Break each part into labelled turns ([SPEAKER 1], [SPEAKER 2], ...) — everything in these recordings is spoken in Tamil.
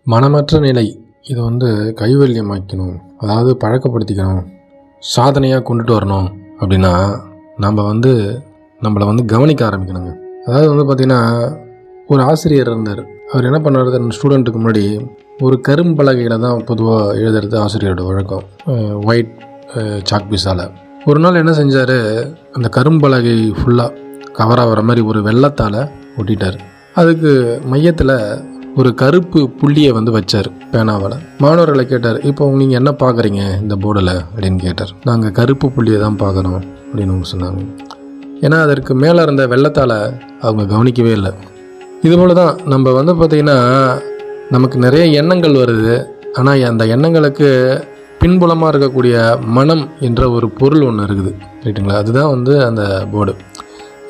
[SPEAKER 1] மனமற்ற நிலை இது கைவல்யமாக்கணும், அதாவது பழக்கப்படுத்திக்கணும், சாதனையாக கொண்டுட்டு வரணும் அப்படின்னா நம்மளை கவனிக்க ஆரம்பிக்கணுங்க. அதாவது பார்த்திங்கன்னா, ஒரு ஆசிரியர் இருந்தார். அவர் என்ன பண்ணார், தன் ஸ்டூடெண்ட்டுக்கு முன்னாடி ஒரு கரும்பலகையில் தான் பொதுவாக எழுதுறது ஆசிரியரோட வழக்கம், ஒயிட் சாக்பீஸால். ஒரு நாள் என்ன செஞ்சார், அந்த கரும்பலகை ஃபுல்லாக கவர் ஆகிற மாதிரி ஒரு வெள்ளத்தால் ஒட்டிட்டார். அதுக்கு மையத்தில் ஒரு கருப்பு புள்ளியை வச்சார் பேனாவால். மாணவர்களை கேட்டார், இப்போ நீங்கள் என்ன பார்க்குறீங்க இந்த போர்டில் அப்படின்னு கேட்டார். நாங்கள் கருப்பு புள்ளியை தான் பார்க்குறோம் அப்படின்னு சொன்னாங்க. ஏன்னா அதற்கு மேலே இருந்த வெள்ளத்தால் அவங்க கவனிக்கவே இல்லை. இதுபோல் தான் நம்ம பார்த்திங்கன்னா, நமக்கு நிறைய எண்ணங்கள் வருது. ஆனால் அந்த எண்ணங்களுக்கு பின்புலமாக இருக்கக்கூடிய மனம் என்ற ஒரு பொருள் ஒன்று இருக்குது, ரைட்டுங்களா? அதுதான் அந்த போர்டு.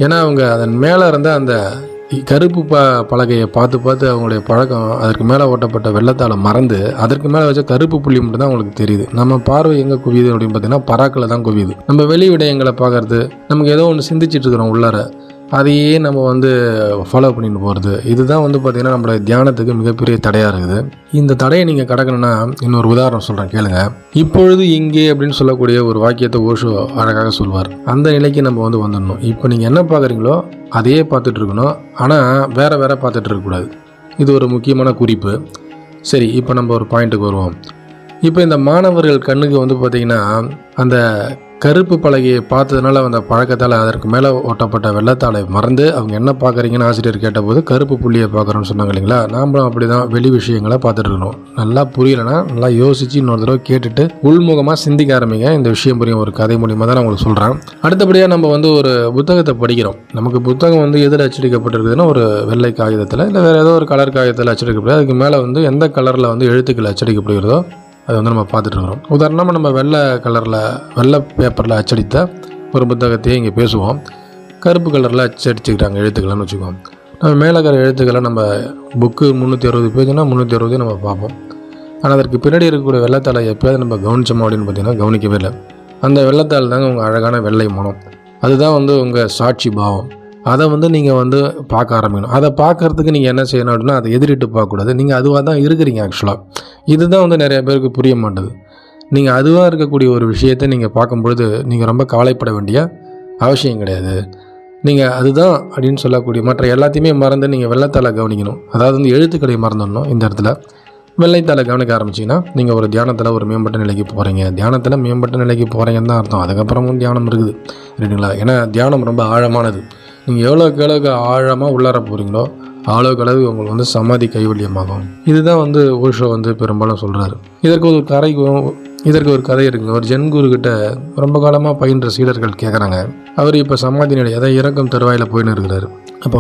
[SPEAKER 1] ஏன்னா அவங்க அதன் மேலே இருந்த அந்த கருப்பு பலகையை பார்த்து அவங்களுடைய பழக்கம் அதற்கு மேலே ஓட்டப்பட்ட வெள்ளத்தால் மறந்து அதற்கு மேலே வச்ச கருப்பு புள்ளி மட்டும் தான் அவங்களுக்கு தெரியுது. நம்ம பார்வை எங்கே குவியுது அப்படின்னு பார்த்தீங்கன்னா, பராக்கில் தான் குவியுது. நம்ம வெளி விடயங்களை பார்க்கறது, நமக்கு ஏதோ ஒன்று சிந்திச்சுட்டு இருக்கிறோம் உள்ளார, அதையே நம்ம ஃபாலோ பண்ணிட்டு போகிறது. இதுதான் பார்த்திங்கன்னா நம்மளோட தியானத்துக்கு மிகப்பெரிய தடையாக இருக்குது. இந்த தடையை நீங்கள் கடக்கணும்னா இன்னொரு உதாரணம் சொல்கிறேன் கேளுங்க. இப்பொழுது இங்கே அப்படின்னு சொல்லக்கூடிய ஒரு வாக்கியத்தை ஓஷோ அழகாக சொல்வார். அந்த நிலைக்கு நம்ம வந்துடணும். இப்போ நீங்கள் என்ன பார்க்குறீங்களோ அதையே பார்த்துட்டு இருக்கணும், ஆனால் வேறு பார்த்துட்டு இருக்கக்கூடாது. இது ஒரு முக்கியமான குறிப்பு. சரி, இப்போ நம்ம ஒரு பாயிண்ட்டுக்கு வருவோம். இப்போ இந்த மாணவர்கள் கண்ணுக்கு பார்த்திங்கன்னா, அந்த கருப்பு பலகையை பார்த்ததுனால அந்த பழக்கத்தால் அதற்கு மேலே ஓட்டப்பட்ட வெள்ளத்தால் மறந்து அவங்க என்ன பார்க்குறீங்கன்னு ஆசிரியர் கேட்டபோது கருப்பு புள்ளியை பார்க்குறோன்னு சொன்னாங்க இல்லைங்களா? நாமளும் அப்படி தான் வெளி விஷயங்களை பார்த்துட்டு இருக்கணும். நல்லா புரியலைன்னா நல்லா யோசித்து இன்னொரு தடவை கேட்டுட்டு உள்முகமாக சிந்திக்க ஆரம்பிங்க. இந்த விஷயம் புரியும், ஒரு கதை மூலியமாக தான் நான் உங்களுக்கு சொல்கிறேன். அடுத்தபடியாக நம்ம ஒரு புத்தகத்தை படிக்கிறோம். நமக்கு புத்தகம் எதில் அச்சடிக்கப்பட்டிருக்குதுன்னா, ஒரு வெள்ளை காகிதத்தில் இல்லை வேறு ஏதோ ஒரு கலர் காகிதத்தில் அச்சடிக்கப்படுது. அதுக்கு மேலே எந்த கலரில் எழுத்துக்கள் அச்சடிக்கப்படுகிறதோ அது நம்ம பார்த்துட்ருக்குறோம். உதாரணமாக நம்ம வெள்ளை பேப்பரில் அச்சடித்த ஒரு புத்தகத்தையே இங்கே பேசுவோம். கருப்பு கலரில் அச்சடிச்சுக்கிறாங்க எழுத்துக்கள்னு வச்சுக்குவோம். நம்ம மேலே இருக்கிற எழுத்துக்களை நம்ம புக்கு 360 பேஜ்னால் 360 நம்ம பார்ப்போம். ஆனால் அதற்கு பின்னாடி இருக்கக்கூடிய வெள்ளத்தால் எப்போயாவது நம்ம கவனிச்சோமோ அப்படின்னு பார்த்தீங்கன்னா கவனிக்கவே இல்லை. அந்த வெள்ளத்தால் தாங்க உங்கள் அழகான வெள்ளை மனம். அதுதான் உங்கள் சாட்சி பாவம். அதை நீங்கள் பார்க்க ஆரம்பிக்கணும். அதை பார்க்குறதுக்கு நீங்கள் என்ன செய்யணும் அப்படின்னா, அதை எதிரிட்டு பார்க்கக்கூடாது. நீங்கள் அதுவாக தான் இருக்கிறீங்க. ஆக்சுவலாக இதுதான் நிறைய பேருக்கு புரிய மாட்டேது. நீங்கள் அதுவாக இருக்கக்கூடிய ஒரு விஷயத்தை நீங்கள் பார்க்கும்பொழுது நீங்கள் ரொம்ப கவலைப்பட வேண்டிய அவசியம் கிடையாது. நீங்கள் அதுதான் அப்படின்னு சொல்லக்கூடிய மற்ற எல்லாத்தையுமே மறந்து நீங்கள் வெள்ளத்தால் கவனிக்கணும். அதாவது எழுத்துக்களை மறந்துடணும். இந்த இடத்துல வெள்ளைத்தால் கவனிக்க ஆரம்பிச்சிங்கன்னா நீங்கள் ஒரு தியானத்தில் ஒரு மேம்பட்ட நிலைக்கு போகிறீங்க. தியானத்தில் மேம்பட்ட நிலைக்கு போகிறீங்கன்னு தான் அர்த்தம். அதுக்கப்புறமும் தியானம் இருக்குது, சரிங்களா? ஏன்னா தியானம் ரொம்ப ஆழமானது. நீங்கள் எவ்வளோக்கு ஆழமாக உள்ளார போகிறீங்களோ அவ்வளோக்கு உங்களுக்கு சமாதி கைவல்யமாகும். இதுதான் ஓஷோ பெரும்பாலும் சொல்கிறாரு. இதற்கு ஒரு கதை இருக்குங்க. ஒரு ஜென் குருக்கிட்ட ரொம்ப காலமாக பயின்ற சீடர்கள் கேட்குறாங்க. அவர் இப்போ சமாதி நிலை, அதாவது இறக்கும் தருவாயில் போயின்னு இருக்கிறாரு. அப்போ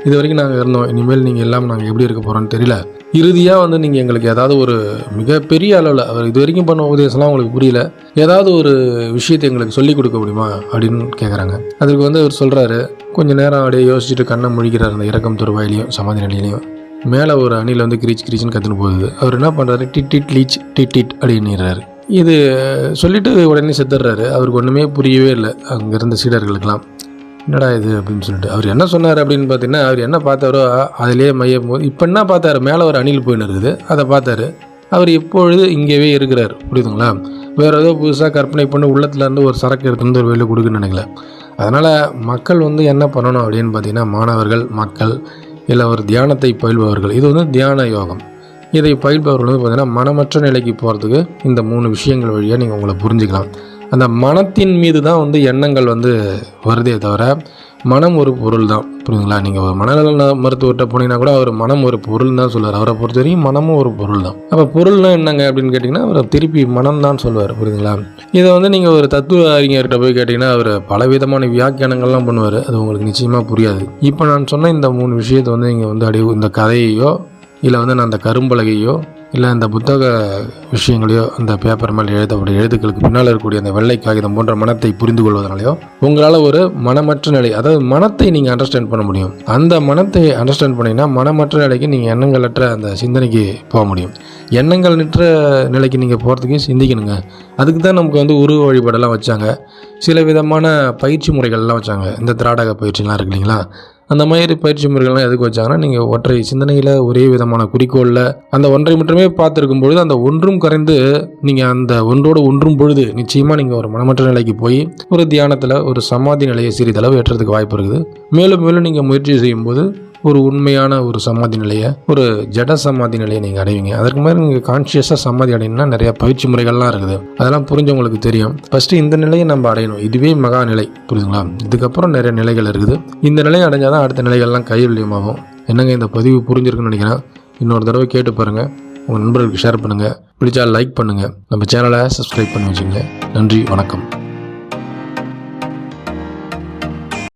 [SPEAKER 1] இது வரைக்கும் நாங்கள் இருந்தோம், இனிமேல் நீங்கள் எல்லாம் நாங்கள் எப்படி இருக்க போகிறோன்னு தெரியல. இறுதியாக நீங்கள் எங்களுக்கு ஏதாவது ஒரு மிகப்பெரிய அளவில், அவர் இது வரைக்கும் பண்ண உபதேசம்லாம் உங்களுக்கு புரியல, ஏதாவது ஒரு விஷயத்தை எங்களுக்கு சொல்லிக் கொடுக்க முடியுமா அப்படின்னு கேட்குறாங்க. அதுக்கு அவர் சொல்கிறாரு, கொஞ்சம் நேரம் அப்படியே யோசிச்சுட்டு கண்ணை முழிக்கிறார். அந்த இறக்கம் தருவாயிலையும் சமாதி நிலையிலையும் மேலே ஒரு அணில் கிரீச்சுன்னு கற்றுன்னு போகுது. அவர் என்ன பண்ணுறாரு, டிட் லீச் டிட் அப்படின்னுறாரு. இது சொல்லிவிட்டு உடனே செத்துடுறாரு. அவருக்கு ஒன்றுமே புரியவே இல்லை அங்கே இருந்த சீடர்களுக்கெல்லாம். என்னடா இது அப்படின்னு சொல்லிட்டு அவர் என்ன சொன்னார் அப்படின்னு பார்த்தீங்கன்னா, அவர் என்ன பார்த்தாரோ அதிலே மையம் போது இப்போ என்ன பார்த்தாரு, மேலே ஒரு அணில் போயின்னு இருக்குது, அதை பார்த்தாரு. அவர் எப்பொழுது இங்கேவே இருக்கிறார், புரியுதுங்களா? வேறு ஏதோ புதுசாக கற்பனை பண்ணி உள்ளத்துலேருந்து ஒரு சரக்கு எடுத்துருந்து ஒரு வெளியில் கொடுக்குன்னு நினைக்கல. அதனால் மக்கள் என்ன பண்ணணும் அப்படின்னு பார்த்தீங்கன்னா, மாணவர்கள், மக்கள் இல்லை ஒரு தியானத்தை பயில்பவர்கள், இது தியான யோகம். இதை பயில்பவர்கள் பார்த்திங்கன்னா மனமற்ற நிலைக்கு போகிறதுக்கு இந்த 3 விஷயங்கள் வழியாக நீங்கள் உங்களை புரிஞ்சுக்கலாம். அந்த மனத்தின் மீது தான் எண்ணங்கள் வருதே தவிர மனம் ஒரு பொருள் தான், புரியுதுங்களா? நீங்கள் ஒரு மனநல மருத்துவர்கிட்ட போனீங்கன்னா கூட அவர் மனம் ஒரு பொருள் தான் சொல்லுவார். அவரை பொறுத்த வரைக்கும் மனமும் ஒரு பொருள் தான். அப்போ பொருள்னா என்னங்க அப்படின்னு கேட்டிங்கன்னா, அவர் திருப்பி மனம் தான் சொல்லுவார், புரியுதுங்களா? இதை நீங்கள் ஒரு தத்துவ அறிஞர்கிட்ட போய் கேட்டிங்கன்னா அவர் பலவிதமான வியாக்கியானங்கள்லாம் பண்ணுவார். அது உங்களுக்கு நிச்சயமாக புரியாது. இப்போ நான் சொன்ன இந்த 3 விஷயத்தை நீங்கள் அப்படியே இந்த கதையையோ இல்லை நான் அந்த கரும்பலகையோ இல்லை அந்த புத்தக விஷயங்களையோ அந்த பேப்பர் மேலே எழுதப்பட்ட எழுத்துக்களுக்கு பின்னால் இருக்கக்கூடிய அந்த வெள்ளை காகிதம் போன்ற மனத்தை புரிந்து கொள்வதனாலையோ உங்களால் ஒரு மனமற்ற நிலை, அதாவது மனத்தை நீங்கள் அண்டர்ஸ்டாண்ட் பண்ண முடியும். அந்த மனத்தை அண்டர்ஸ்டாண்ட் பண்ணிங்கன்னா மனமற்ற நிலைக்கு நீங்கள் எண்ணங்களற்ற அந்த சிந்தனைக்கு போக முடியும். எண்ணங்கள் நிற்ற நிலைக்கு நீங்கள் போகிறதுக்கு சிந்திக்கணுங்க. அதுக்கு தான் நமக்கு உருவ வழிபாடெல்லாம் வச்சாங்க. சில விதமான பயிற்சி முறைகள்லாம் வச்சாங்க. இந்த திராடக பயிற்சிலாம் இருக்கு இல்லைங்களா? அந்த மாதிரி பயிற்சி முறைகள்லாம் எதுக்கு வச்சாங்கன்னா, நீங்கள் ஒற்றை சிந்தனையில் ஒரே விதமான குறிக்கோளில் அந்த ஒன்றை மட்டுமே பார்த்துருக்கும் பொழுது அந்த ஒன்றும் கரைந்து நீங்கள் அந்த ஒன்றோடு ஒன்றும் பொழுது நிச்சயமாக நீங்கள் ஒரு மனமற்ற நிலைக்கு போய் ஒரு தியானத்தில் ஒரு சமாதி நிலையை சிறிதளவு ஏற்றதுக்கு வாய்ப்பு இருக்குது. மேலும் மேலும் நீங்கள் முயற்சி செய்யும்போது ஒரு உண்மையான ஒரு சமாதி நிலையை, ஒரு ஜட சமாதி நிலையை நீங்கள் அடைவீங்க. அதற்கு மாதிரி நீங்கள் கான்ஷியஸாக சமாதி அடையணும்னா நிறையா பயிற்சி முறைகள்லாம் இருக்குது. அதெல்லாம் புரிஞ்சவங்களுக்கு தெரியும். ஃபஸ்ட்டு இந்த நிலையை நம்ம அடையணும். இதுவே மகா நிலை, புரியுதுங்களா? இதுக்கப்புறம் நிறைய நிலைகள் இருக்குது. இந்த நிலையை அடைஞ்சால் தான் அடுத்த நிலைகள்லாம் கைவல்யமாகும். என்னங்க இந்த பதிவு புரிஞ்சிருக்குன்னு நினைக்கிறேன். இன்னொரு தடவை கேட்டு பாருங்கள். உங்கள் நண்பர்களுக்கு ஷேர் பண்ணுங்கள். பிடிச்சா லைக் பண்ணுங்கள். நம்ம சேனலை சப்ஸ்கிரைப் பண்ணி வச்சுங்க. நன்றி, வணக்கம்.